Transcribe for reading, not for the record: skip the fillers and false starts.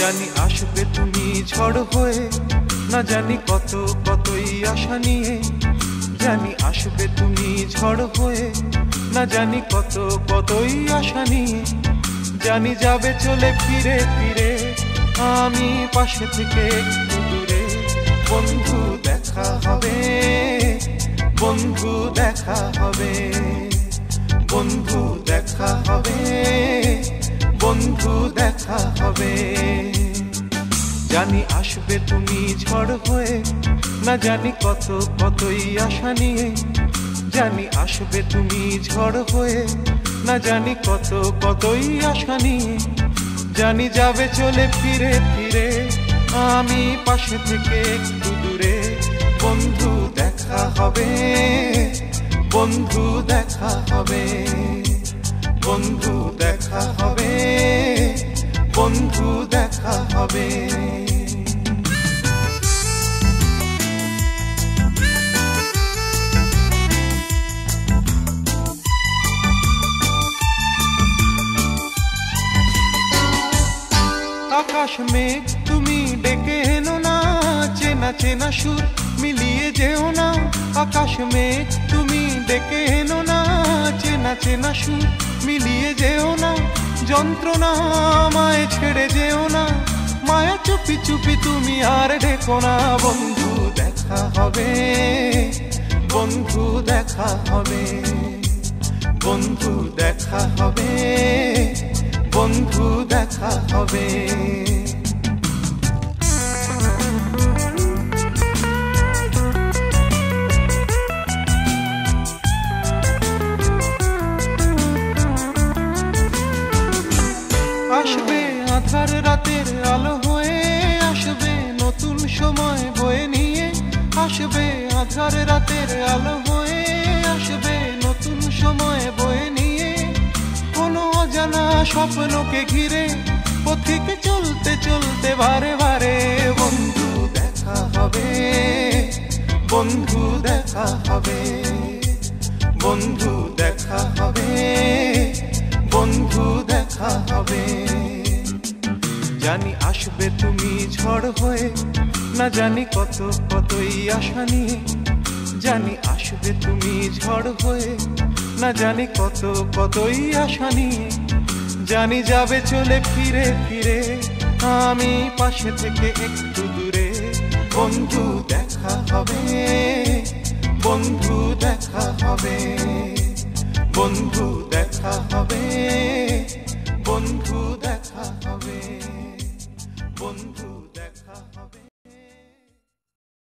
জানি আসবে তুমি ঝড় হয়ে, না জানি কত কতই আশা নিয়ে। জানি আসবে তুমি ঝড় হয়ে, না জানি কত কতই আশা নিয়ে। জানি যাবে চলে ফিরে ফিরে, আমি পাশে থেকে একটু দূরে। বন্ধু দেখা হবে, বন্ধু দেখা হবে, বন্ধু দেখা হবে, বন্ধু দেখা হবে। জানি আসবে তুমি ঝড় হয়ে, না জানি কত কতই আশা নিয়ে। জানি আসবে তুমি ঝড় হয়ে, না জানি কত কতই আশা নিয়ে। জানি যাবে চলে ফিরে ফিরে, আমি পাশে থেকে একটু দূরে। বন্ধু দেখা হবে, বন্ধু দেখা হবে, বন্ধু দেখা হবে, বন্ধু দেখা হবে। আকাশ মেঘ তুমি ডেকে এনো না, চেনা চেনা সুর মিলিয়ে যেও না। আকাশ মেঘ তুমি ডেকে এনো না, চেনা চেনা সুর মিলিয়ে যেও না। যন্ত্রণা আমায় ছেড়ে যেও না, মায়া চুপি চুপি তুমি আর ডেকো না। বন্ধু দেখা হবে, বন্ধু দেখা হবে, বন্ধু দেখা হবে, বন্ধু দেখা হবে। আসবে আধার রাতের আলো হয়ে, আসবে নতুন সময় বয়ে নিয়ে। আসবে আধার রাতের আলো হয়ে, আসবে নতুন সময় বয়ে নিয়ে। কোনো অজানা স্বপ্নকে ঘিরে পথিকে চলতে চলতে বারে বারে। বন্ধু দেখা হবে, বন্ধু দেখা হবে, বন্ধু দেখা হবে, বন্ধু দেখা হবে। জানি আসবে তুমি ঝড় হয়ে, না জানি কত কতই আশা নিয়ে। জানি আসবে তুমি ঝড় হয়ে, না জানি কত কতই আশা নিয়ে। জানি যাবে চলে ফিরে ফিরে, আমি পাশে থেকে একটু দূরে। বন্ধু দেখা হবে, বন্ধু